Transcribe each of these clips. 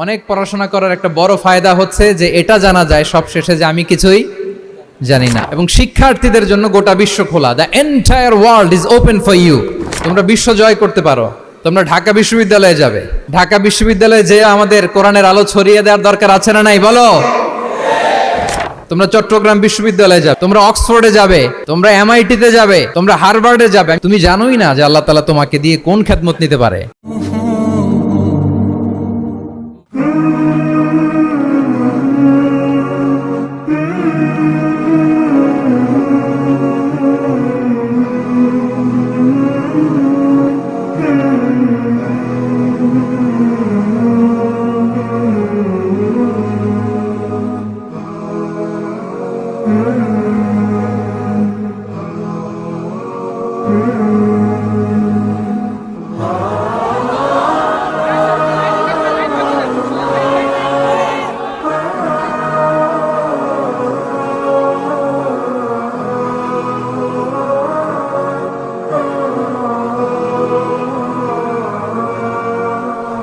অনেক পড়াশোনা করার একটা বড় ফায়দা হচ্ছে যে এটা জানা যায় সব শেষে যে আমি কিছুই জানি না। এবং শিক্ষার্থীদের জন্য গোটা বিশ্ব খোলা, the entire world is open for you. তোমরা বিশ্ব জয় করতে পারো। তোমরা ঢাকা বিশ্ববিদ্যালয়ে যাবে, ঢাকা বিশ্ববিদ্যালয়ে যে আমাদের কোরআনের আলো ছড়িয়ে দেওয়ার দরকার আছে না নাই বলো? তোমরা চট্টগ্রাম বিশ্ববিদ্যালয়ে যাবে, তোমরা অক্সফোর্ডে যাবে, তোমরা এমআইটিতে যাবে, তোমরা হার্ভার্ডে যাবে। তুমি জানোই না যে আল্লাহ তাআলা তোমাকে দিয়ে কোন খেদমত নিতে পারে।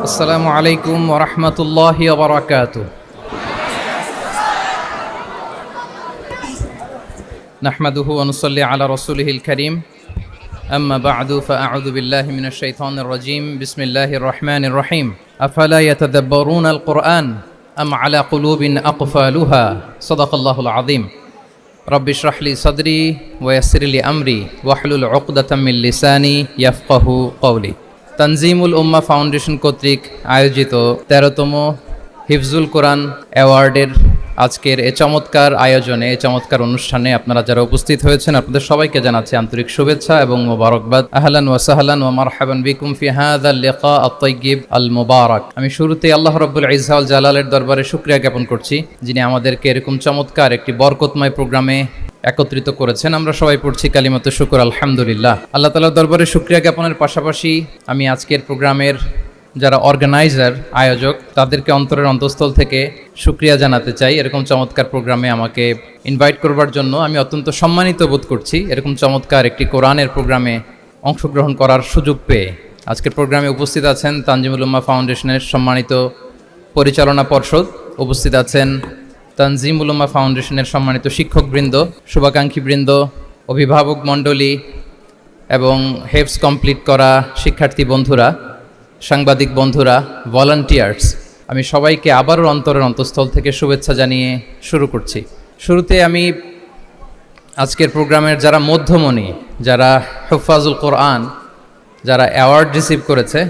আসসালামু আলাইকুম ওয়া রাহমাতুল্লাহি ওয়া বারাকাতুহু। নাহমাদুহু ওয়া নুসাল্লি আলা রাসূলিহিল কারীম। আম্মা বা'দু ফাআউযু বিল্লাহি মিনাশ শাইতানির রাজীম। বিসমিল্লাহির রাহমানির রাহিম। আফালা ইয়াতাদাব্বারুনাল কুরআন আম আলা কুলুবিন আকফালুহা। সাদাকাল্লাহুল আযীম। রাব্বি ইশরাহ লি সাদরি ওয়া ইয়াসসির লি আমরি ওয়াহলুল উকদাতাম মিন লিসানি ইয়াফকাহু কওলি। তানজিমুল উম্মাহ ফাউন্ডেশন কর্তৃক আয়োজিত 13তম হিফজুল কোরআন অ্যাওয়ার্ডের আজকের এ চমৎকার আয়োজনে, এ চমৎকার অনুষ্ঠানে আপনারা যারা উপস্থিত হয়েছেন আপনাদের সবাইকে জানাচ্ছি আন্তরিক শুভেচ্ছা এবং মোবারকবাদ। আহলান ওয়া সাহলান ওয়া মারহাবান বিকুম ফি হাযাল লিকা আত-তাইয়্যিব আল মুবারাক। আমি শুরুতেই আল্লাহ রাব্বুল ইজ্জা ওয়াল জালালের দরবারে শুকরিয়া জ্ঞাপন করছি, যিনি আমাদেরকে এরকম চমৎকার একটি বরকতময় প্রোগ্রামে একত্রিত করেছেন। আমরা সবাই পড়ছি কালিমাতু শুকর আলহামদুলিল্লাহ। আল্লাহ তাআলার দরবারে শুকরিয়া জ্ঞাপনের পাশাপাশি আমি আজকের প্রোগ্রামের যারা অর্গানাইজার, আয়োজক, তাদেরকে অন্তরের অন্তঃস্থল থেকে শুকরিয়া জানাতে চাই। এরকম চমৎকার প্রোগ্রামে আমাকে ইনভাইট করবার জন্য আমি অত্যন্ত সম্মানিত বোধ করছি। এরকম চমৎকার একটি কোরআনের প্রোগ্রামে অংশগ্রহণ করার সুযোগ পেয়ে আজকের প্রোগ্রামে উপস্থিত আছেন তানজিমুল উম্মাহ ফাউন্ডেশনের সম্মানিত পরিচালনা পর্ষদ, উপস্থিত আছেন তানজিমুল উম্মাহ ফাউন্ডেশনের সম্মানিত শিক্ষকবৃন্দ, শুভাকাঙ্ক্ষীবৃন্দ, অভিভাবক মণ্ডলী এবং হেফজ কমপ্লিট করা শিক্ষার্থী বন্ধুরা, সাংবাদিক বন্ধুরা, ভলান্টিয়ার্স, আমি সবাইকে আবারও অন্তরের অন্তঃস্থল থেকে শুভেচ্ছা জানিয়ে শুরু করছি। শুরুতে আমি আজকের প্রোগ্রামের যারা মধ্যমণি, যারা হুফাজুল কোরআন, যারা অ্যাওয়ার্ড রিসিভ করেছে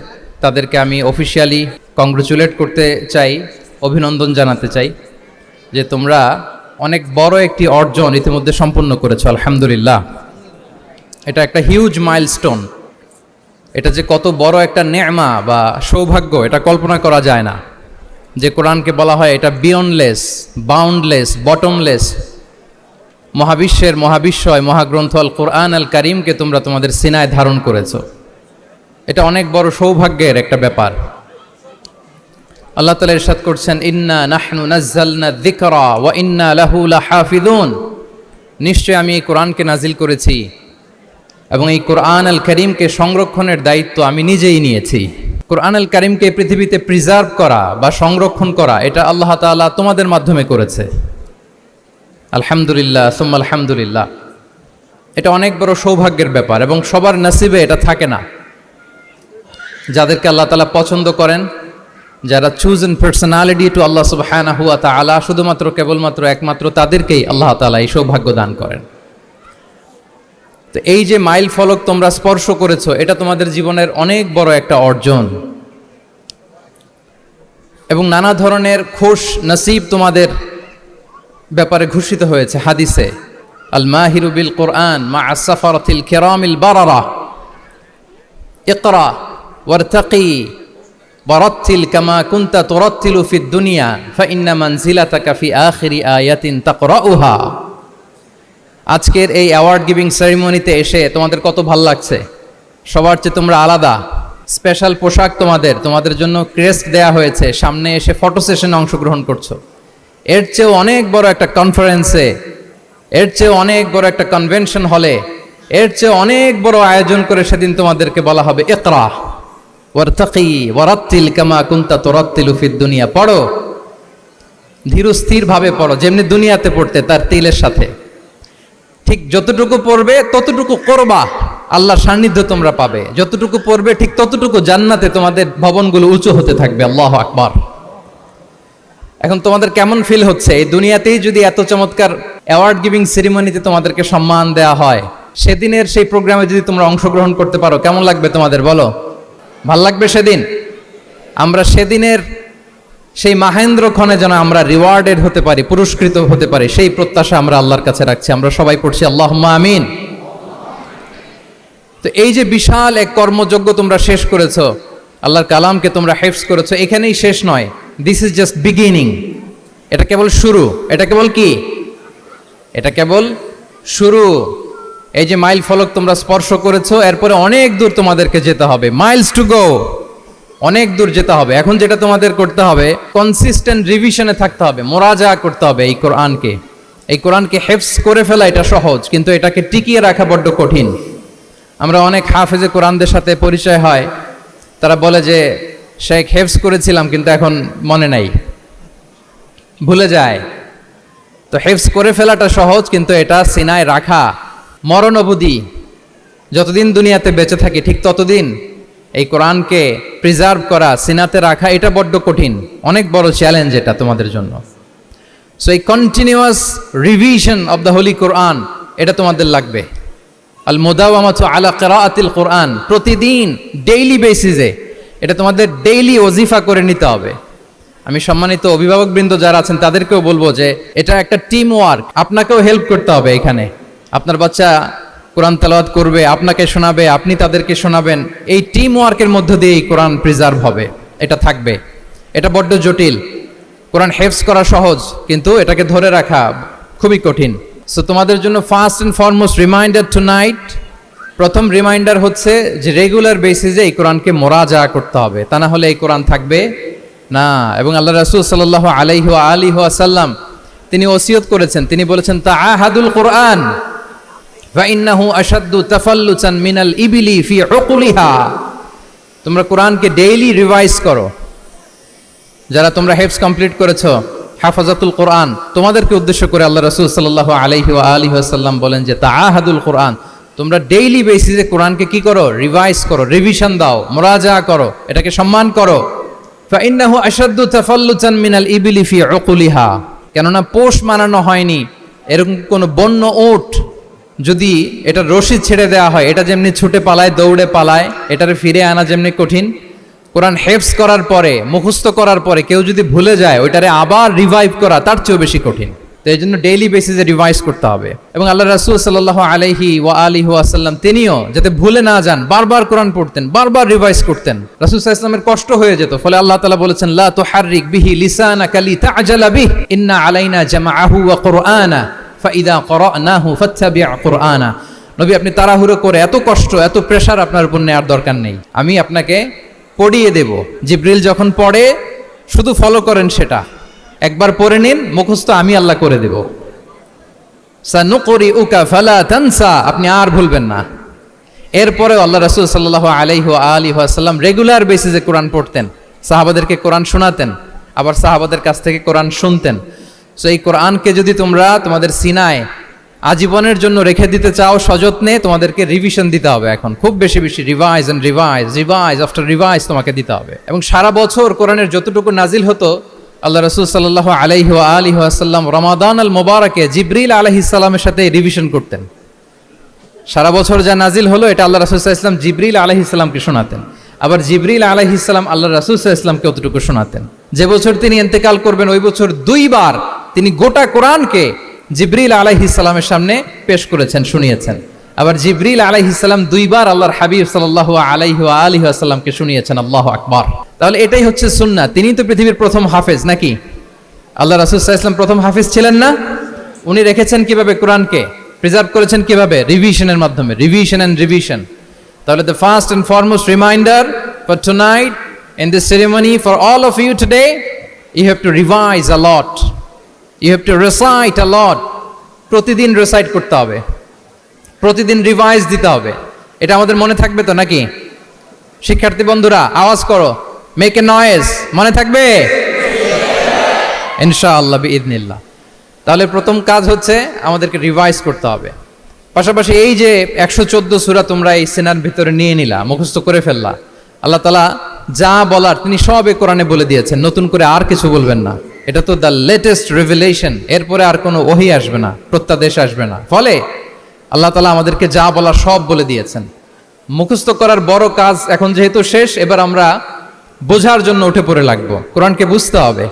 তাদেরকে আমি অফিশিয়ালি কংগ্রেচুলেট করতে চাই, অভিনন্দন জানাতে চাই যে তোমরা অনেক বড় একটি অর্জন ইতিমধ্যে সম্পন্ন করেছো, আলহামদুলিল্লাহ। এটা একটা হিউজ মাইলস্টোন। এটা যে কত বড় একটা নেয়মা বা সৌভাগ্য এটা কল্পনা করা যায় না। যে কোরআনকে বলা হয় এটা বিয়ন্ডলেস, বাউন্ডলেস, বটমলেস, মহাবিশ্বের মহাবিশ্বয় মহাগ্রন্থ আল কোরআন আল কারিমকে তোমরা তোমাদের সিনায় ধারণ করেছো। এটা অনেক বড় সৌভাগ্যের একটা ব্যাপার। আল্লাহ তাআলা ইরশাদ করছেন, ইন্না নাহনু নাযালনা যিকরা ওয়া ইন্না লাহু লাহাফিযুন। নিশ্চয় আমি এই কোরআনকে নাজিল করেছি এবং এই কোরআন আল কারীমকে সংরক্ষণের দায়িত্ব আমি নিজেই নিয়েছি। কোরআন আল কারীমকে পৃথিবীতে প্রিজার্ভ করা বা সংরক্ষণ করা এটা আল্লাহ তাআলা তোমাদের মাধ্যমে করেছে। আলহামদুলিল্লাহ সুম্মা আলহামদুলিল্লাহ। এটা অনেক বড় সৌভাগ্যের ব্যাপার এবং সবার নসিবে এটা থাকে না। যাদেরকে আল্লাহ তাআলা পছন্দ করেন, যারা চুজেন পার্সোনালিটি টু আল্লাহ সুবহানাহু ওয়া তাআলা, শুধুমাত্র কেবলমাত্র একমাত্র তাদেরকেই আল্লাহ তাআলা এই সৌভাগ্য দান করেন। তো এই যে মাইল ফলক তোমরা স্পর্শ করেছো, এটা তোমাদের জীবনের অনেক বড় একটা অর্জন এবং নানা ধরনের খুশ নসিব তোমাদের ব্যাপারে ঘোষিত হয়েছে হাদিসে। আল মাহিরু বিল কোরআন মা আসসাফারাতিল কিরামিল বারারা ইকরা ওয়ারতাকি ওয়ারাত্তিল কামা কুনতা তুরাত্তিলু ফিদ দুনিয়া ফাইন্না মানজিলাতাকা ফি আখিরি আয়াতিন তাকরাউহা। আজকের এই অ্যাওয়ার্ড গিভিং সেরিমনিতে এসে তোমাদের কত ভাল লাগছে। সবার চেয়ে তোমরা আলাদা, স্পেশাল পোশাক তোমাদের জন্য ক্রেস্ট দেয়া হয়েছে, সামনে এসে ফটো সেশনে অংশগ্রহণ করছো। এর চেয়েও অনেক বড় একটা কনফারেন্সে, এর চেয়েও অনেক বড় একটা কনভেনশন হলে, এর চেয়ে অনেক বড় আয়োজন করে সেদিন তোমাদেরকে বলা হবে ইকরা, ওয়ারতাকি ওয়ারাত্তিল কামা কুনতা তুরাত্তিলু ফিদ দুনিয়া, পড়ো ধীর স্থির ভাবে পড়ো, যেমনি দুনিয়াতে পড়তে তার তিলের সাথে। ঠিক যতটুকু পড়বে ততটুকু করবা, আল্লাহর সান্নিধ্য তোমরা পাবে। যতটুকু পড়বে ঠিক ততটুকু জান্নাতে তোমাদের ভবনগুলো উঁচু হতে থাকবে। আল্লাহু আকবার। এখন তোমাদের কেমন ফিল হচ্ছে? এই দুনিয়াতেই যদি এত চমৎকার অ্যাওয়ার্ড গিভিং সেরিমনিতে তোমাদেরকে সম্মান দেওয়া হয়, সেদিনের সেই প্রোগ্রামে যদি তোমরা অংশগ্রহণ করতে পারো, কেমন লাগবে তোমাদের বলো? ভাল লাগবে সেদিন? আমরা সেদিনের সেই মাহেন্দ্র ক্ষণে যেন আমরা রিওয়ার্ডেড হতে পারি, পুরস্কৃত হতে পারি, সেই প্রত্যাশা আমরা আল্লাহর কাছে রাখছি। আমরা সবাই পড়ছি আল্লাহুম্মা আমিন। তো এই যে বিশাল এক কর্মযজ্ঞ তোমরা শেষ করেছো, আল্লাহর কালামকে তোমরা হেফজ করেছো, এখানেই শেষ নয়। This is just beginning. এটা কেবল শুরু। এটা কেবল কি? এটা কেবল শুরু। এই যে মাইল ফলক তোমরা স্পর্শ করেছো, এরপরে অনেক দূর তোমাদেরকে যেতে হবে। মাইলস টু গো, অনেক দূর যেতে হবে। এখন যেটা তোমাদের করতে হবে, কনসিস্টেন্ট রিভিশনে থাকতে হবে, মোরাজা করতে হবে এই কোরআনকে। এই কোরআনকে হেফজ করে ফেলা এটা সহজ, কিন্তু এটাকে টিকিয়ে রাখা বড্ড কঠিন। আমরা অনেক হাফেজে কোরআনদের সাথে পরিচয় হয়, তারা বলে যে শেখ হেফজ করেছিলাম কিন্তু এখন মনে নাই, ভুলে যায়। তো হেফজ করে ফেলাটা সহজ, কিন্তু এটা সিনায় রাখা মরণ অবধি, যতদিন দুনিয়াতে বেঁচে থাকি ঠিক ততদিন এই কোরআনকে প্রিজার্ভ করা, সিনাতে রাখা, এটা বড্ড কঠিন, অনেক বড় চ্যালেঞ্জ এটা তোমাদের জন্য। সো এই continuous revision of the holy Quran, এটা তোমাদের লাগবে। আল মুদাওয়ামাতু আলা কিরাআতিল কোরআন, প্রতিদিন ডেইলি বেসিসে এটা তোমাদের ডেইলি ওজিফা করে নিতে হবে। আমি সম্মানিত অভিভাবকবৃন্দ যারা আছেন তাদেরকেও বলবো যে এটা একটা টিম ওয়ার্ক, আপনাকেও হেল্প করতে হবে এখানে। আপনার বাচ্চা কোরআন তেলাওয়াত করবে, আপনাকে শোনাবে, আপনি তাদেরকে শোনাবেন। এই টিম ওয়ার্কের মধ্য দিয়ে এই কোরআন প্রিজার্ভ হবে, এটা থাকবে। এটা বড্ড জটিল। কোরআন হেফজ করা সহজ, কিন্তু এটাকে ধরে রাখা খুবই কঠিন। সো তোমাদের জন্য first and foremost reminder tonight, প্রথম রিমাইন্ডার হচ্ছে যে রেগুলার বেসিসে এই কোরআনকে মোরাজা করতে হবে, তা না হলে এই কোরআন থাকবে না। এবং আল্লাহ রাসূল সাল্লাল্লাহু আলাইহি ওয়া আলিহি ওয়াসাল্লাম তিনি ওসিয়ত করেছেন, তিনি বলেছেন তাআহাদুল কোরআন ফা ইন্নাহু আশাদ্দু তাফাল্লুতান মিনাল ইবিলি ফি উকুলিহা। তোমরা কোরআনকে ডেইলি রিভাইজ করো। যারা তোমরা হেফজ কমপ্লিট করেছো, হাফাজাতুল কোরআন, তোমাদেরকে উদ্দেশ্য করে আল্লাহ রাসূল সাল্লাল্লাহু আলাইহি ওয়া আলিহি ওয়াসাল্লাম বলেন যে তাআহাদুল কোরআন, তোমরা ডেইলি বেসিসে কোরআনকে কি করো? রিভাইজ করো, রিভিশন দাও, মুরাজা করো, এটাকে সম্মান করো। ফা ইন্নাহু আশাদ্দু তাফাল্লুতান মিনাল ইবিলি ফি উকুলিহা, কেননা পোষ মানানো হয়নি এরকম কোন বন্য উট যদি এটা রশি ছেড়ে দেওয়া হয়, এটা যেমনি ছুটে পালায়, দৌড়ে পালায়, এটারে ফিরে আনা যেমনি কঠিন, কোরআন হেফজ করার পরে, মুখস্থ করার পরে কেউ যদি ভুলে যায়, ওইটারে আবার রিভাইভ করা তার চেয়েও বেশি কঠিন। তো এই জন্য ডেইলি বেসিসে রিভাইজ করতে হবে। এবং আল্লাহ রাসূল সাল্লাল্লাহু আলাইহি ওয়া আলিহি ওয়াসাল্লাম তিনিও যাতে ভুলে না যান, বারবার কোরআন পড়তেন, বারবার রিভাইজ করতেন। রাসূল সাল্লাল্লাহু আলাইহি ওয়াসাল্লামের কষ্ট হয়ে যেত, ফলে আল্লাহ তাআলা বলেছেন লা তুহাররিক বিহি লিসানাকা লিতা'জালা বিহি ইন্না আলাইনা জামাআহু ওয়া কুরআনা ফাইদা ক্বরানাহু ফাত্তাবি' কুরআনা। নবী, আপনি তাড়াহুড়ো করে, এত কষ্ট, এত প্রেশার আপনার উপর নেওয়ার দরকার নেই, আমি আপনাকে পড়িয়ে দেব। জিবরিল যখন পড়ে শুধু ফলো করেন সেটা, একবার পড়ে নিন, মুখস্থ আমি আল্লাহ করে দেব। সানুকরিউকা ফালা তানসা, আপনি আর ভুলবেন না। এরপরে আল্লাহ রাসূল সাল্লাল্লাহু আলাইহি ওয়া আলিহি ওয়াসাল্লাম রেগুলার বেসিসে কোরআন পড়তেন, সাহাবাদেরকে কোরআন শোনাতেন, আবার সাহাবাদের কাছ থেকে কোরআন শুনতেন। সো এই কোরআনকে যদি তোমরা তোমাদের সিনায় আজীবনের জন্য রেখে দিতে চাও সযত্নে, তোমাদেরকে রিভিশন দিতে হবে। এখন খুব বেশি বেশি revise and revise, revise after revise তোমাকে দিতে হবে। এবং সারা বছর কোরআনের যতটুকু নাজিল হতো, আল্লাহ রাসূল সাল্লাল্লাহু আলাইহি ওয়া আলিহি ওয়াসাল্লাম রমাদান আল মুবারাকে জিবরিল আলাইহিস সালামের সাথে রিভিশন করতেন। সারা বছর যা নাজিল হলো, এটা আল্লাহ রাসূল সাল্লাল্লাহু আলাইহি ওয়াসাল্লাম জিবরিল আলাইহিস সালামকে শোনাতেন, আবার জিবরিল আলাইহিস সালাম আল্লাহ রাসূল সাল্লাল্লাহু আলাইহি ওয়াসাল্লামকে অতটুকু শোনাতেন। যে বছর তিনি ইন্তেকাল করবেন, ওই বছর দুইবার তিনি গোটা কোরআনকে জিবরিল আলাইহিস সালামের সামনে পেশ করেছেন, শুনিয়েছেন। আবার জিবরিল আলাইহিস সালাম দুইবার আল্লাহর হাবিব সাল্লাল্লাহু আলাইহি ওয়া আলিহি ওয়াসাল্লামকে শুনিয়েছেন। আল্লাহু আকবার। তাহলে এটাই হচ্ছে সুন্নাহ। তিনি তো পৃথিবীর প্রথম হাফেজ নাকি? আল্লাহ রাসূল সাল্লাল্লাহু আলাইহি ওয়াসাল্লাম প্রথম হাফেজ ছিলেন না? উনি রেখেছেন কিভাবে কোরআনকে? প্রিজার্ভ করেছেন কিভাবে? রিভিশনের মাধ্যমে, রিভিশন এন্ড রিভিশন। তাহলে the first and foremost reminder for tonight in this ceremony for all of you today, you have to revise a lot, you have to recite a lot. প্রতিদিন recite করতে হবে, প্রতিদিন revise দিতে হবে। এটা আমাদের মনে থাকবে তো নাকি? শিক্ষার্থী বন্ধুরা আওয়াজ করো, মেক এ নয়েজ। মনে থাকবে ইনশাআল্লাহ বিইذনিল্লাহ। তাহলে প্রথম কাজ হচ্ছে আমাদেরকে রিভাইজ করতে হবে। পাশাপাশি এই যে 114 সূরা তোমরা এই সিনার ভিতরে নিয়ে নিলা, মুখস্থ করে ফেললা, আল্লাহ তাআলা যা বলার তিনি সব এই কোরআনে বলে দিয়েছেন, নতুন করে আর কিছু বলবেন না। এটা তো দ্য লেটেস্ট রিভেলেশন, এরপরে আর কোনো ওহী আসবে না, প্রত্যাদেশ আসবে না। ফলে আল্লাহ তাআলা আমাদেরকে যা বলার সব বলে দিয়েছেন। মুখস্থ করার বড় কাজ এখন যেহেতু শেষ, এবার আমরা বোঝার জন্য উঠে পড়ে লাগবো। কোরআনকে বুঝতে হবে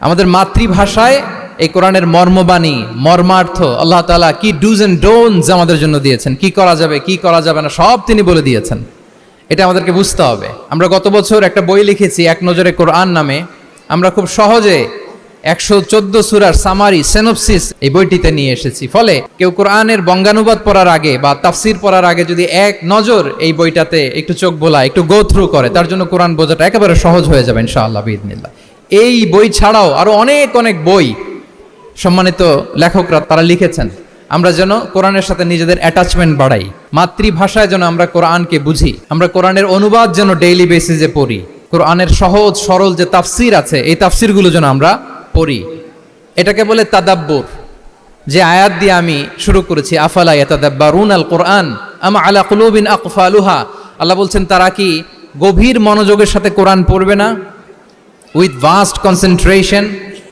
আমাদের মাতৃভাষায়। এই কোরআনের মর্মবাণী, মর্মার্থ, আল্লাহ তাআলা কি ডুজ এন্ড ডোন্টস আমাদের জন্য দিয়েছেন, কি করা যাবে কি করা যাবে না সব তিনি বলে দিয়েছেন। এটা আমাদেরকে বুঝতে হবে। আমরা গত বছর একটা বই লিখেছি এক নজরে কোরআন নামে। আমরা খুব সহজে 114 সূরার সামারি, সিনপসিস এই বইটিতে নিয়ে এসেছি। ফলে কেউ কোরআনের বঙ্গানুবাদ পড়ার আগে বা তাফসির পড়ার আগে যদি এক নজর এই বইটাতে একটু চোখ বোলা, একটু গো থ্রু করে, তার জন্য কোরআন বোঝাটা একেবারে সহজ হয়ে যাবে ইনশাআল্লাহ বিইذনিল্লাহ। এই বই ছাড়াও আরো অনেক অনেক বই সম্মানিত লেখকরা তারা লিখেছেন। আমরা যেন কোরআনের সাথে নিজেদের অ্যাটাচমেন্ট বাড়াই, মাতৃভাষায় যেন আমরা কোরআনকে বুঝি, আমরা কোরআনের অনুবাদ যেন ডেইলি বেসিসে পড়ি, কোরআনের সহজ সরল যে তাফসির আছে এই তাফসিরগুলো যেন আমরা পড়ি। এটাকে বলে তাদাব্বুর। যে আয়াত দিয়ে আমি শুরু করেছি, আফালা ইয়াতাদাব্বারুনাল কোরআন আম আলা কুলুবিন আকফালুহা, আল্লাহ বলছেন তারা কি গভীর মনোযোগের সাথে কোরআন পড়বে না? উইথ ভাস্ট কনসেন্ট্রেশন,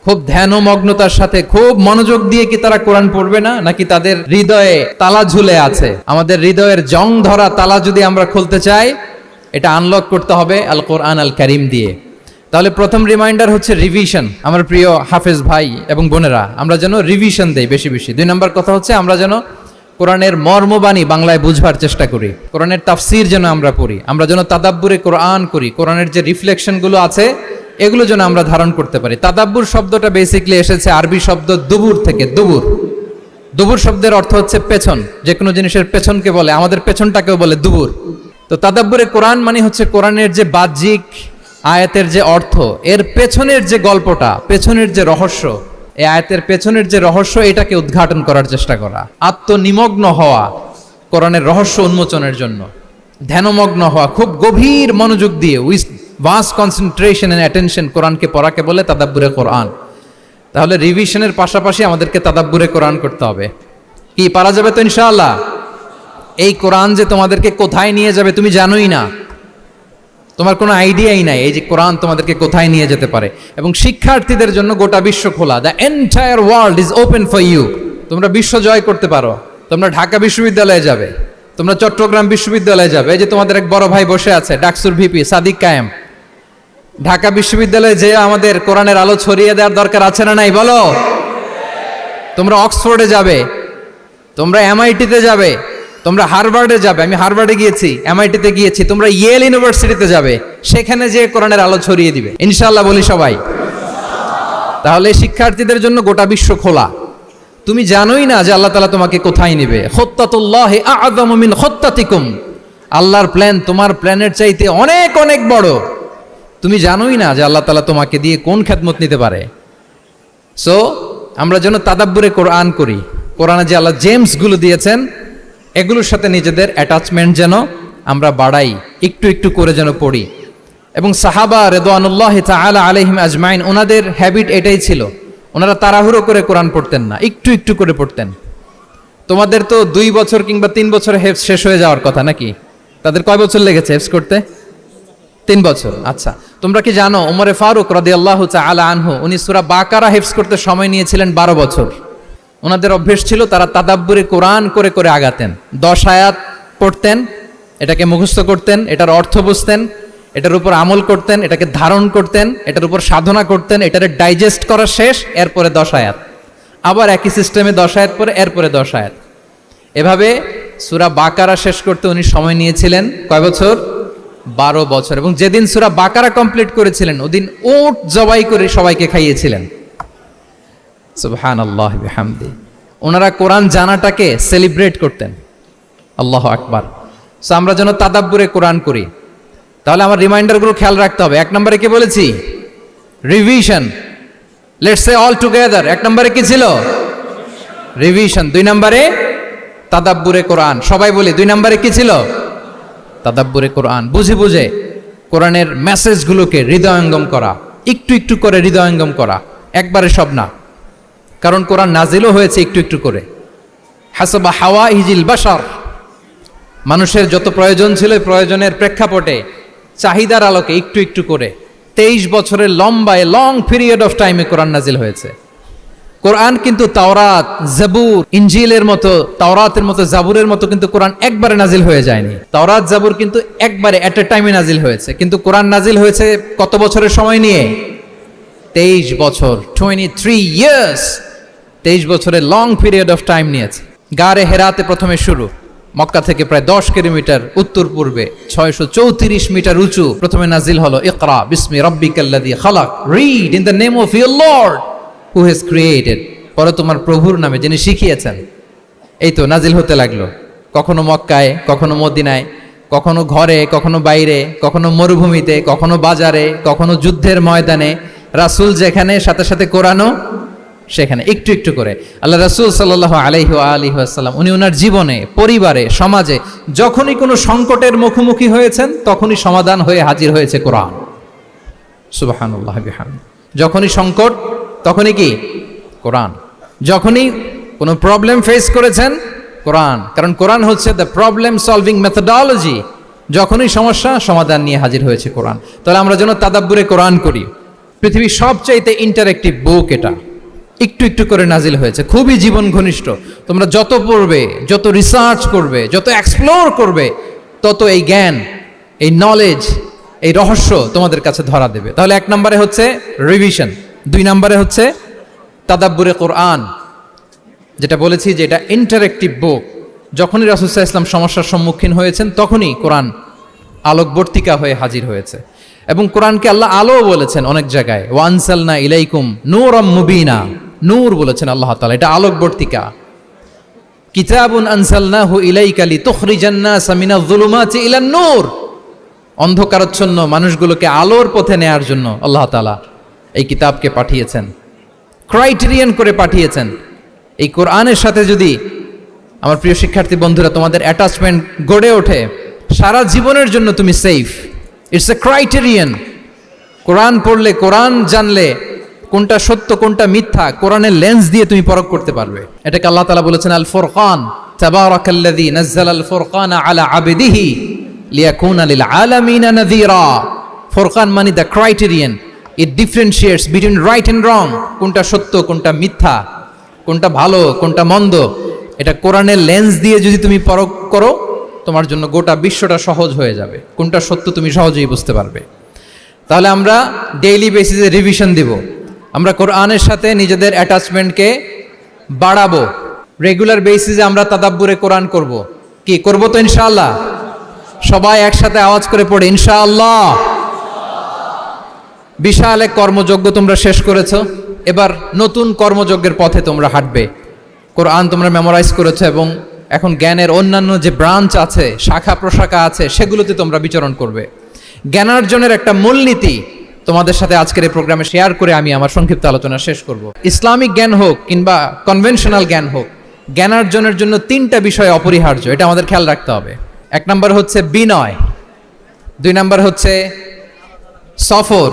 খুব ধ্যানমগ্নতার সাথে খুব মনোযোগ দিয়ে কি তারা কোরআন পড়বে না? নাকি তাদের হৃদয়ে তালা ঝুলে আছে? আমাদের হৃদয়ের জং ধরা তালা যদি আমরা খুলতে চাই, এটা আনলক করতে হবে আল কোরআন আল কারীম দিয়ে। তাহলে প্রথম রিমাইন্ডার হচ্ছে রিভিশন। আমার প্রিয় হাফেজ ভাই এবং বোনেরা, আমরা যেন রিভিশন দেই বেশি বেশি। 2 নম্বর কথা হচ্ছে আমরা যেন কোরআনের মর্মবাণী বাংলায় বুঝবার চেষ্টা করি, কোরআনের তাফসির যেন আমরা পড়ি, আমরা যেন তাদাব্বুরে কোরআন করি, কোরআনের যে রিফ্লেকশনগুলো আছে এগুলো যেন আমরা ধারণ করতে পারি। তাদাব্বুর শব্দটা বেসিক্যালি এসেছে আরবি শব্দ দুবুর থেকে। দুবুর, দুবুর শব্দের অর্থ হচ্ছে পেছন, যে কোনো জিনিসের পেছনকে বলে, আমাদের পেছনটাকেও বলে দুবুর। তো তাদাব্বুরে কোরআন মানে হচ্ছে কোরআনের যে বাহ্যিক আয়াতের যে অর্থ, এর পেছনের যে গল্পটা, পেছনের যে রহস্য, এই আয়াতের পেছনের যে রহস্য, এটাকে উদ্ঘাটন করার চেষ্টা করা, আত্মনিমগ্ন হওয়া কোরআনের রহস্য উন্মোচনের জন্য, ধ্যানমগ্ন হওয়া, খুব গভীর মনোযোগ দিয়ে with vast concentration and attention কোরআনকে পড়াকে বলে তাদাব্বুরে কোরআন। তাহলে রিভিশনের পাশাপাশি আমাদেরকে তাদাব্বুরে কোরআন করতে হবে। কি পারা যাবে তো ইনশাআল্লাহ? এই কোরআন যে তোমাদেরকে কোথায় নিয়ে যাবে তুমি জানোই না, তোমার কোনো আইডিয়াই নাই এই যে কোরআন তোমাদেরকে কোথায় নিয়ে যেতে পারে। এবং শিক্ষার্থীদের জন্য গোটা বিশ্ব খোলা, the entire world is open for you. তোমরা বিশ্ব জয় করতে পারো। তোমরা ঢাকা বিশ্ববিদ্যালয়ে যাবে, তোমরা চট্টগ্রাম বিশ্ববিদ্যালয়ে যাবে। এই যে তোমাদের এক বড় ভাই বসে আছে, ডাকসুর ভিপি সাদিক কায়েম। ঢাকা বিশ্ববিদ্যালয়ে যে আমাদের কোরআনের আলো ছড়িয়ে দেওয়ার দরকার আছে না নাই বলো? তোমরা অক্সফোর্ডে যাবে, তোমরা এমআইটিতে যাবে, তোমরা হার্ভার্ডে যাবে। আমি হার্ভার্ডে গিয়েছি, এমআইটিতে গিয়েছি। তোমরা ইয়েল ইউনিভার্সিটিতে যাবে, সেখানে যে কোরআনের আলো ছড়িয়ে দিবে ইনশাআল্লাহ বলি সবাই। তাহলে শিক্ষার্থীদের জন্য গোটা বিশ্ব খোলা। তুমি জানোই না যে আল্লাহ তাআলা তোমাকে কোথায় নেবে। খুত্তাতুল্লাহি আ'যামু মিন খুত্তাতিকুম, আল্লাহর প্ল্যান তোমার প্ল্যানের চাইতে অনেক অনেক বড়। তুমি জানোই না যে আল্লাহ তাআলা তোমাকে দিয়ে কোন খেদমত নিতে পারে। সো আমরা যেন তাদাব্বুরে কোরআন করি, কোরআনে যে আল্লাহ জেমসগুলো দিয়েছেন এগুলোর সাথে নিজেদের অ্যাটাচমেন্ট যেন আমরা বাড়াই, একটু একটু করে যেন পড়ি। এবং সাহাবা রিদওয়ানুল্লাহি তাআলা আলাইহিম আজমাইন, ওনাদের হ্যাবিট এটাই ছিল, ওনারা তাড়াহুড়ো করে কোরআন পড়তেন না, একটু একটু করে পড়তেন। তোমাদের তো 2 বছর কিংবা 3 বছরে হেফজ শেষ হয়ে যাওয়ার কথা নাকি? তাদের কয় বছর লেগেছে হেফজ করতে? 3 বছর। আচ্ছা, তোমরা কি জানো ওমরে ফারুক রাদিয়াল্লাহু তাআলা আনহু উনি সূরা বাকারা হেফজ করতে সময় নিয়েছিলেন 12 বছর। ওনাদের অভ্যেস ছিল তারা তাদাব্বুরে কোরআন করে করে আগাতেন। 10 আয়াত পড়তেন, এটাকে মুখস্থ করতেন, এটার অর্থ বুঝতেন, এটার উপর আমল করতেন, এটাকে ধারণ করতেন, এটার উপর সাধনা করতেন, এটারে ডাইজেস্ট করা শেষ, এরপরে 10 আয়াত, আবার একই সিস্টেমে 10 আয়াত পরে এরপরে 10 আয়াত। এভাবে সূরা বাকারা শেষ করতে উনি সময় নিয়েছিলেন কয় বছর? 12 বছর। এবং যেদিন সূরা বাকারা কমপ্লিট করেছিলেন ওদিন উট জবাই করে সবাইকে খাইয়েছিলেন। সুবহানাল্লাহ বিহামদি। ওনারা কোরআন জানাটাকে সেলিব্রেট করতেন। আল্লাহু আকবার। সো আমরা যেন তাদাব্বুরে কোরআন করি। তাহলে আমার রিমাইন্ডারগুলো খেয়াল রাখতে হবে। 1 নম্বরে কি বলেছি? Revision. Let's say all together. 1 নম্বরে কি ছিল? রিভিশন। 2 নম্বরে তাদাব্বুরে কোরআন। সবাই বলি 2 নম্বরে কি ছিল? তাদাব্বুরে কোরআন, বুঝে বুঝে কোরআনের মেসেজগুলোকে হৃদয়ঙ্গম করা, একটু একটু করে হৃদয়ঙ্গম করা, একবারে সব না। কারণ কোরআন নাজিলও হয়েছে একটু একটু করে। হাসাবা হাওয়াইজিল বাশার, মানুষের যত প্রয়োজন ছিল প্রয়োজনের প্রেক্ষাপটে চাহিদার আলোকে একটু একটু করে 23 বছরের লম্বায় লং পিরিয়ড অফ টাইমে কোরআন নাজিল হয়েছে। কোরআন কিন্তু তাওরাত, জাবুর, ইনজিলের মতো, তাওরাতের মতো, জাবুরের মতো কিন্তু কোরআন একবারে নাজিল হয়ে যায়নি। তাওরাত, জাবুর কিন্তু একবারে এট এ টাইমে নাজিল হয়েছে, কিন্তু কোরআন নাজিল হয়েছে কত বছরের সময় নিয়ে? 23 বছর, 23 ইয়ার্স। 23 বছরের লং পিরিয়ড অফ টাইম নিয়েছে। গারে হেরাতে প্রথমে শুরু, মক্কা থেকে প্রায় 10 কিলোমিটার উত্তর পূর্বে 634 মিটার উঁচু প্রথমে নাজিল হলো ইকরা বিসমি রাব্বিকাল্লাযী খালাক, read in the name of your lord who has created, পরে তোমার প্রভুর নামে যিনি শিখিয়েছেন। এই তো নাজিল হতে লাগলো, কখনো মক্কায়, কখনো মদিনায়, কখনো ঘরে, কখনো বাইরে, কখনো মরুভূমিতে, কখনো বাজারে, কখনো যুদ্ধের ময়দানে। রাসূল যেখানে, সাথে সাথে কোরআনও সেখানে, একটু একটু করে। আল্লাহ রাসূল সাল্লাল্লাহু আলাইহি ওয়া আলিহি ওয়াসাল্লাম উনি ওনার জীবনে, পরিবারে, সমাজে যখনই কোনো সংকটের মুখোমুখি হয়েছেন তখনই সমাধান হয়ে হাজির হয়েছে কোরআন। সুবহানাল্লাহ বিহামদিহি। যখনই সংকট তখনই কি? কোরআন। যখনই কোনো প্রবলেম ফেস করেছেন, কোরআন। কারণ কোরআন হচ্ছে দ্য প্রবলেম সলভিং মেথোডোলজি। যখনই সমস্যা, সমাধান নিয়ে হাজির হয়েছে কোরআন। তাহলে আমরা যেন তাদাব্বুরে কোরআন করি। পৃথিবীর সবচাইতে ইন্টারেক্টিভ বুক এটা, একটু একটু করে নাজিল হয়েছে, খুবই জীবন ঘনিষ্ঠ। তোমরা যত পড়বে, যত রিসার্চ করবে, যত এক্সপ্লোর করবে, তত এই জ্ঞান, এই নলেজ, এই রহস্য তোমাদের কাছে ধরা দেবে। তাহলে 1 নম্বরে হচ্ছে রিভিশন, 2 নম্বরে হচ্ছে তাদাব্বুরে কোরআন, যেটা বলেছি যে এটা ইন্টারেক্টিভ বুক। যখনই রাসূল সাল্লাল্লাহু আলাইহি ওয়াসাল্লাম সমস্যার সম্মুখীন হয়েছেন তখনই কোরআন আলোকবর্তিকা হয়ে হাজির হয়েছে। এবং কোরআনকে আল্লাহ আলো বলেছেন অনেক জায়গায়, ওয়ানসালনা ইলাইকুম নূরাম মুবিনা, নূর বলেছেন আল্লাহ তাআলা, এটা আলোকবর্তিকা। কিতাবুন আনসালনাহু ইলাইকা লিতুখরিজান নাসা মিনাজ যুলুমাতি ইলান নূর, অন্ধকারাচ্ছন্ন মানুষগুলোকে আলোর পথে নেয়ার জন্য আল্লাহ তাআলা এই কিতাবকে পাঠিয়েছেন, ক্রাইটেরিয়ান করে পাঠিয়েছেন। এই কোরআনের সাথে যদি আমার প্রিয় শিক্ষার্থী বন্ধুরা তোমাদের অ্যাটাচমেন্ট গড়ে ওঠে, সারা জীবনের জন্য তুমি সেফ। It's a criterion. কোরআন পড়লে, কোরআন জানলে কোনটা সত্য কোনটা মিথ্যা কোরআনের লেন্স দিয়ে তুমি পরখ করতে পারবে। এটাকে আল্লাহ তাআলা বলেছেন আল ফুরকান, তাবারাকাল্লাযী নাযালাল ফুরকানা আলা আবদিহি লিয়াকুনা লিল আলামিনা নাযীরা। ফুরকান মানে the criterion, it differentiates between right and wrong, কোনটা সত্য কোনটা মিথ্যা, কোনটা ভালো কোনটা মন্দ। এটা কোরআনের লেন্স দিয়ে যদি তুমি পরখ করো, তোমার জন্য গোটা বিশ্বটা সহজ হয়ে যাবে, কোনটা সত্য তুমি সহজেই বুঝতে পারবে। তাহলে আমরা ডেইলি বেসিসে রিভিশন দিব, আমরা কোরআনের সাথে নিজেদের অ্যাটাচমেন্টকে বাড়াবো। রেগুলার বেসিসে আমরা তাদাব্বুরে কোরআন করব। কি করব? তো ইনশাআল্লাহ সবাই একসাথে আওয়াজ করে পড়ে ইনশাআল্লাহ। বিশাল এক কর্মযজ্ঞ তোমরা শেষ করেছো, এবার নতুন কর্মযজ্ঞের পথে তোমরা হাঁটবে। কোরআন তোমরা মেমোরাইজ করেছো এবং এখন জ্ঞানের অন্যান্য যে ব্রাঞ্চ আছে, শাখা প্রশাখা আছে, সেগুলোতে তোমরা বিচরণ করবে। জ্ঞানার্জনের একটা মূলনীতি তোমাদের সাথে আজকের এই প্রোগ্রামে শেয়ার করে আমি আমার সংক্ষিপ্ত আলোচনা শেষ করব। ইসলামিক জ্ঞান হোক কিংবা কনভেনশনাল জ্ঞান হোক, জ্ঞানার্জনের জন্য 3টা বিষয় অপরিহার্য, এটা আমাদের খেয়াল রাখতে হবে। 1 নম্বর হচ্ছে বিনয়, 2 নম্বর হচ্ছে সফর,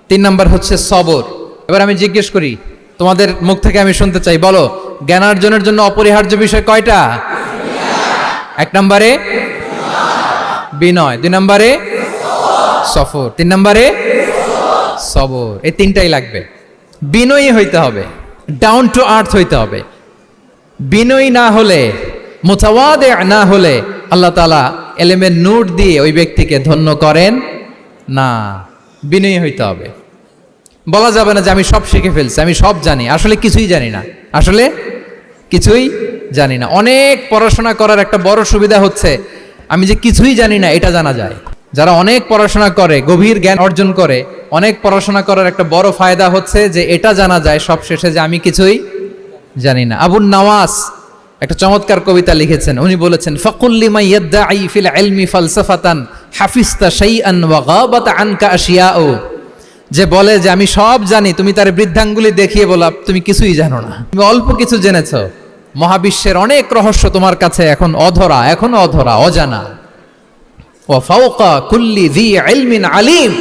3 নম্বর হচ্ছে সবর। এবার আমি জিজ্ঞেস করি, তোমাদের মুখ থেকে আমি শুনতে চাই, বলো জ্ঞানার্জনের জন্য অপরিহার্য বিষয় কয়টা? 1 নম্বরে বিনয়, 2 নম্বরে সফর, 3 নম্বরে সবর। এই 3টাই লাগবে। বিনয়ী হইতে হবে, ডাউন টু আর্থ হইতে হবে। বিনয়ী না হলে, মুতাওয়াদি না হলে আল্লাহ তাআলা এলেমের নূর দিয়ে ওই ব্যক্তিকে ধন্য করেন না। বিনয়ী হইতে হবে। বলা যাবে না যে আমি সব শিখে ফেলছি, আমি সব জানি, আসলে কিছুই জানি না, আসলে কিছুই জানি না। অনেক পড়াশোনা করার একটা বড় সুবিধা হচ্ছে আমি যে কিছুই জানি না এটা জানা যায়। যারা অনেক পড়াশোনা করে, গভীর জ্ঞান অর্জন করে, অনেক পড়াশোনা করার একটা বড় ফায়দা হচ্ছে যে এটা জানা যায় সব শেষে যে আমি কিছুই জানি না। আবুন নওয়াস একটা চমৎকার কবিতা লিখেছেন, উনি বলেছেন ফাকুল লিমা ইয়াদদাই ফিল ইলমি ফালসাফাতান হাফিজতা শাইআন ওয়া গাবাত আনকা আশিয়াউ। যে বলে যে আমি সব জানি, তুমি তার বৃদ্ধাঙ্গুলি দেখিয়ে বলা তুমি কিছুই জানো না, তুমি অল্প কিছু জেনেছো। মহাবিশ্বের অনেক রহস্য তোমার কাছে এখন অধরা, এখনো অধরা, অজানা। ওয়া ফাওকা কুল্লি যী ইলমিন আলিম,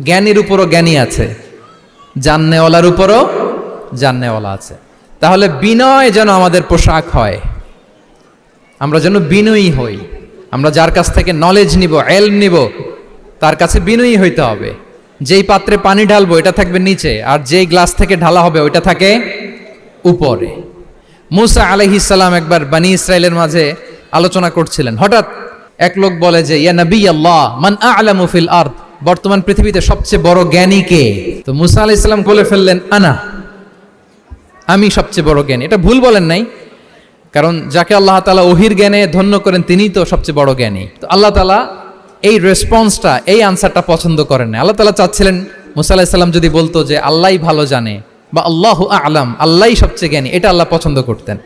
জ্ঞানীর উপরও জ্ঞানী আছে, জাননেওয়ালার উপরও জাননেওয়ালা আছে। তাহলে বিনয় যেন আমাদের পোশাক হয়, আমরা যেন বিনয়ী হই। আমরা যার কাছ থেকে নলেজ নিব, ইলম নিব, তার কাছে বিনয়ী হইতে হবে। যেই পাত্রে পানি ঢালবো এটা থাকবে নিচে, আর যেই গ্লাস থেকে ঢালা হবে ওইটা থাকে উপরে। মুসা আলাইহিস সালাম একবার বনি ইসরাইলের মাঝে আলোচনা করছিলেন, হঠাৎ এক লোক বলে যে ইয়া নবী আল্লাহ মান আ'লামু ফিল আরদ, বর্তমান পৃথিবীতে সবচেয়ে বড় জ্ঞানী কে? তো মুসা আলাইহিস সালাম বলে ফেললেন আনা, আমি সবচেয়ে বড় জ্ঞানী। এটা ভুল বলেন নাই, কারণ যাকে আল্লাহ তাআলা ওহির জ্ঞানে ধন্য করেন তিনিই তো সবচেয়ে বড় জ্ঞানী। তো আল্লাহ তাআলা এই রেসপন্সটা, এই আনসারটা পছন্দ করেন না। আল্লাহ তাআলা চাচ্ছিলেন মুসা আলাইহিস সালাম যদি বলতো যে আল্লাহই ভালো জানে বা আল্লাহু আ'লাম, আল্লাহই সবচেয়ে জ্ঞানী, এটা আল্লাহ পছন্দ করতেন।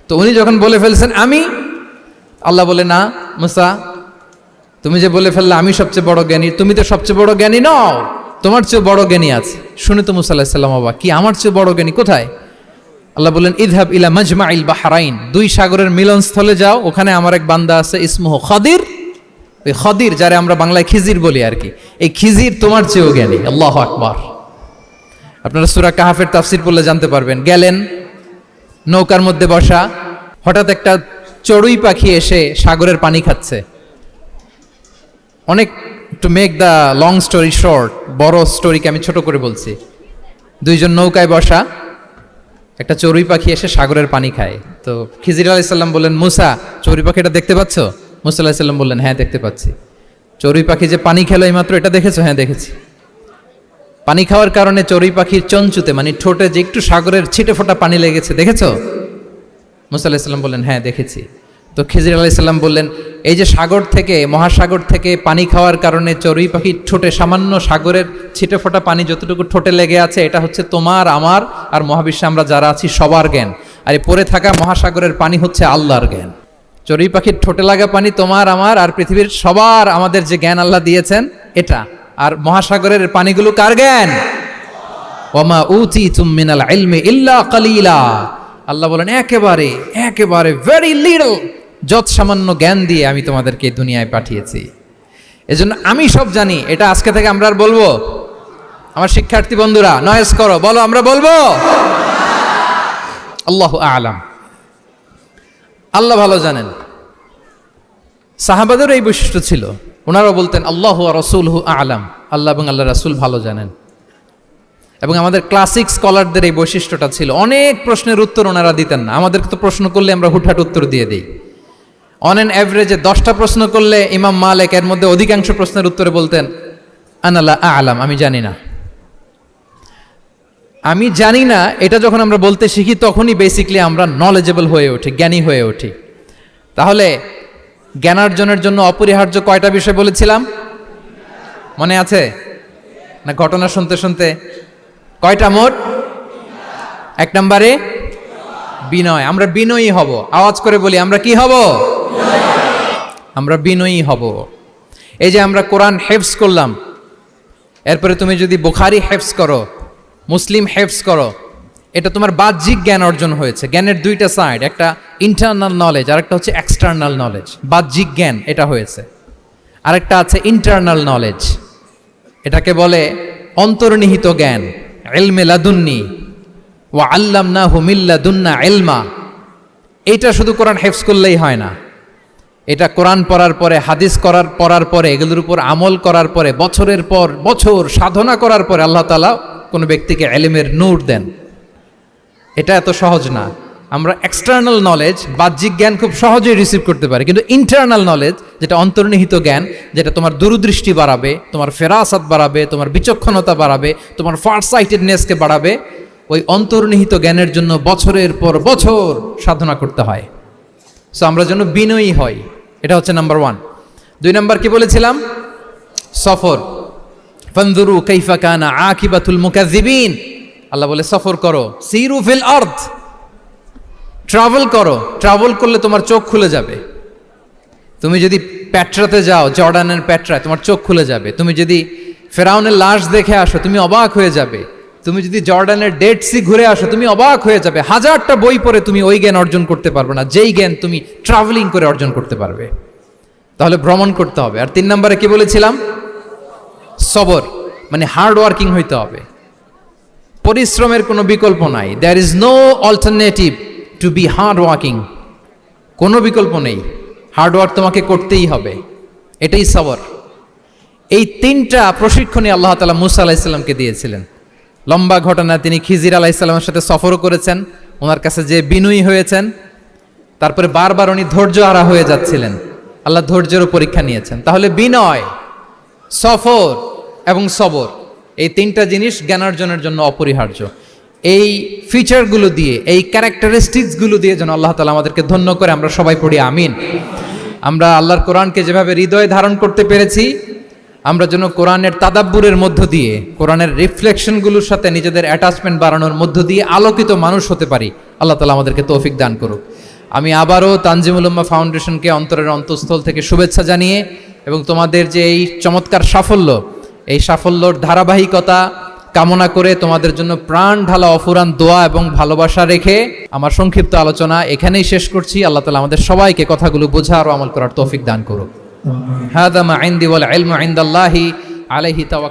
তো উনি যখন বলে ফেলছেন আমি, আল্লাহ বলে না মুসা, তুমি যে বলে ফেললে আমি সবচেয়ে বড় জ্ঞানী, তুমি তো সবচেয়ে বড় জ্ঞানী নও, তোমার চেয়ে বড় জ্ঞানী আছে। শুনে তো মুসা আলাইহিস সালাম অবাক, কি আমার চেয়ে বড় জ্ঞানী কোথায়? আল্লাহ বললেন ইযহাব ইলা মাজমাইল বাহরাইন, দুই সাগরের মিলনস্থলে যাও, ওখানে আমার এক বান্দা আছে ইসমুহু খাদির। ওই খাদির, যারে আমরা বাংলায় খিজির বলি আর কি, এই খিজির তোমার চেয়েও জ্ঞানী। আল্লাহু আকবার। আপনারা সূরা কাহাফের তাফসীর পড়লে জানতে পারবেন। গেলেন, নৌকার মধ্যে বসা, হঠাৎ একটা চড়ুই পাখি এসে সাগরের পানি খাচ্ছে। অনেক, to make the long story short, বড় স্টোরিকে আমি ছোট করে বলছি। দুইজন নৌকায় বসা, একটা চড়ুই পাখি এসে সাগরের পানি খায়। তো খিজির আলাইহিস সালাম বললেন মুসা, চড়ুই পাখিটা দেখতে পাচ্ছ? মুসা আলাইহিস সালাম বললেন হ্যাঁ দেখতে পাচ্ছি। চড়ুই পাখি যে পানি খেলো এইমাত্র, এটা দেখেছো? হ্যাঁ দেখেছি। পানি খাওয়ার কারণে চড়ুই পাখির চঞ্চুতে, মানে ঠোঁটে যে একটু সাগরের ছিটে ফোটা পানি লেগেছে, দেখেছো? মুসা আলাইহিস সালাম বললেন হ্যাঁ দেখেছি। তো খিজির আলাইহিস সালাম বললেন এই যে সাগর থেকে, মহাসাগর থেকে পানি খাওয়ার কারণে চড়ুই পাখির ঠোঁটে সামান্য সাগরের ছিটে ফোটা পানি যতটুকু ঠোঁটে লেগে আছে, এটা হচ্ছে তোমার, আমার আর মহাবিশ্বে আমরা যারা আছি সবার জ্ঞান। আর এই পড়ে থাকা মহাসাগরের পানি হচ্ছে আল্লাহর জ্ঞান। চড়ুই পাখির ঠোঁটে লাগা পানি তোমার, আমার আর পৃথিবীর সবার, আমাদের যে জ্ঞান আল্লাহ দিয়েছেন এটা। আর মহাসাগরের পানিগুলো কার জ্ঞান? ওয়ামা উতিতুম মিনাল ইলমি ইল্লা কালিলা। আল্লাহ বলেন একেবারে একেবারে ভেরি লিটল, যত সামান্য জ্ঞান দিয়ে আমি তোমাদেরকে দুনিয়ায় পাঠিয়েছি। এজন্য আমি সব জানি, এটা আজকে থেকে আমরা আর বলবো? আমার শিক্ষার্থী বন্ধুরা নয়েজ করো, বলো আমরা বলবো আল্লাহু আ'লাম। আল্লাহ ভালো জানেন। সাহাবাদের এই বৈশিষ্ট্য ছিল, ওনারাও বলতেন আল্লাহু ওয়া রাসূলুহু আ'লাম, আল্লাহ এবং আল্লাহ রাসূল ভালো জানেন। এবং আমাদের ক্লাসিক স্কলারদের এই বৈশিষ্ট্যটা ছিল, অনেক প্রশ্নের উত্তর ওনারা দিতেন না। আমাদেরকে তো প্রশ্ন করলে আমরা হুটহাট উত্তর দিয়ে দিই। অন অ্যান অ্যাভারেজে 10টা প্রশ্ন করলে ইমাম মালিক এর মধ্যে অধিকাংশ প্রশ্নের উত্তরে বলতেন আনা লা আ'লাম, আমি জানি না। আমি জানি না এটা যখন আমরা বলতে শিখি, তখনই বেসিক্যালি আমরা নলেজেবল হয়ে উঠি, জ্ঞানী হয়ে উঠি। তাহলে জ্ঞানার্জনের জন্য অপরিহার্য কয়টা বিষয় বলেছিলাম, মনে আছে না? ঘটনা শুনতে শুনতে কয়টা মোট? 1 নম্বরে বিনয়। আমরা বিনয়ী হব। আওয়াজ করে বলি আমরা কি হব? আমরা বিনয়ী হব। এই যে আমরা কোরআন হেফজ করলাম, এরপরে তুমি যদি বুখারী হেফজ করো, মুসলিম হেফজ করো, এটা তোমার বাহ্যিক জ্ঞান অর্জন হয়েছে। জ্ঞানের দুইটা সাইড, একটা ইন্টারনাল নলেজ আর একটা হচ্ছে এক্সটার্নাল নলেজ। বাহ্যিক জ্ঞান এটা হয়েছে, আরেকটা আছে ইন্টারনাল নলেজ, এটাকে বলে অন্তর্নিহিত জ্ঞান। ইলমে লাদুন্নি ওয়া আল্লামনাহু মিন লাদুন্না ইলমা। এটা শুধু কোরআন হেফজ করলেই হয় না, এটা কোরআন পড়ার পরে, হাদিস পড়ার পরে, এগুলোর উপর আমল করার পরে, বছরের পর বছর সাধনা করার পরে আল্লাহ তাআলা কোনো ব্যক্তিকে ইলমের নূর দেন। এটা এত সহজ না। আমরা এক্সটার্নাল নলেজ, বাহ্যিক জ্ঞান খুব সহজেই রিসিভ করতে পারি, কিন্তু ইন্টারনাল নলেজ, যেটা অন্তর্নিহিত জ্ঞান, যেটা তোমার দূরদৃষ্টি বাড়াবে, তোমার ফেরাসাত বাড়াবে, তোমার বিচক্ষণতা বাড়াবে, তোমার ফারসাইটেডনেসকে বাড়াবে, ওই অন্তর্নিহিত জ্ঞানের জন্য বছরের পর বছর সাধনা করতে হয়। সো আমরা যেন বিনয়ী হই, এটা হচ্ছে নাম্বার 1। 2 নাম্বার কি বলেছিলাম? সফর। ফানজুরু কাইফা কানা আকিবাতুল মুকাজ্জিবিন। আল্লাহ বলে সফর করো, সিরু ফিল আরদ, ট্রাভেল করো। ট্রাভেল করলে তোমার চোখ খুলে যাবে। তুমি যদি পেট্রাতে যাও, জর্ডানের পেট্রায়, তোমার চোখ খুলে যাবে। তুমি যদি ফেরাউনের লাশ দেখে আসো, তুমি অবাক হয়ে যাবে। তুমি যদি জর্ডানের ডেড সি ঘুরে আসো, তুমি অবাক হয়ে যাবে। 1000টা বই পড়ে তুমি ওই জ্ঞান অর্জন করতে পারবে না, যেই জ্ঞান তুমি ট্রাভেলিং করে অর্জন করতে পারবে। তাহলে ভ্রমণ করতে হবে। আর 3 নম্বরে কি বলেছিলাম? সবর, মানে হার্ড ওয়ার্কিং হইতে হবে। পরিশ্রমের কোনো বিকল্প নাই। There is no alternative to be hard working. কোনো বিকল্প নেই, হার্ড ওয়ার্ক তোমাকে করতেই হবে, এটাই সবর। এই 3টা প্রশিক্ষণই আল্লাহ তাআলা মুসা আলাইহিস সালামকে দিয়েছিলেন। লম্বা ঘটনা, তিনি খিজির আলাইহিস সালামের সাথে সফরও করেছেন, ওনার কাছে যে বিনয়ী হয়েছেন, তারপরে বারবার উনি ধৈর্য হারা হয়ে যাচ্ছিলেন, আল্লাহ ধৈর্যেরও পরীক্ষা নিয়েছেন। তাহলে বিনয়, সফর এবং সবর, এই 3টা জিনিস জ্ঞানার্জনের জন্য অপরিহার্য। এই ফিচারগুলো দিয়ে, এই ক্যারেক্টারিস্টিক্সগুলো দিয়ে যেন আল্লাহ তাআলা আমাদেরকে ধন্য করে। আমরা সবাই পড়ি আমিন। আমরা আল্লাহর কোরআনকে যেভাবে হৃদয়ে ধারণ করতে পেরেছি, আমরা যেন কোরআনের তাদাব্বুরের মধ্য দিয়ে, কোরআনের রিফ্লেকশনগুলোর সাথে নিজেদের অ্যাটাচমেন্ট বাড়ানোর মধ্য দিয়ে আলোকিত মানুষ হতে পারি। আল্লাহ তাআলা আমাদেরকে তৌফিক দান করুক। আমি আবারও তানজিমুল উম্মাহ ফাউন্ডেশনকে অন্তরের অন্তঃস্থল থেকে শুভেচ্ছা জানিয়ে, এবং তোমাদের যে এই চমৎকার সাফল্য, এই সাফল্যর ধারাবাহিকতা কামনা করে তোমাদের জন্য প্রাণ ঢালা অফুরান দোয়া এবং ভালোবাসা রেখে আমার সংক্ষিপ্ত আলোচনা এখানেই শেষ করছি। আল্লাহ তাআলা আমাদের সবাইকে কথাগুলো বোঝা আর আমল করার তৌফিক দান করুক। হাদা মা ইনদি ওয়াল ইলমু ইনদাল্লাহি আলাইহি তাওয়াক্কাল।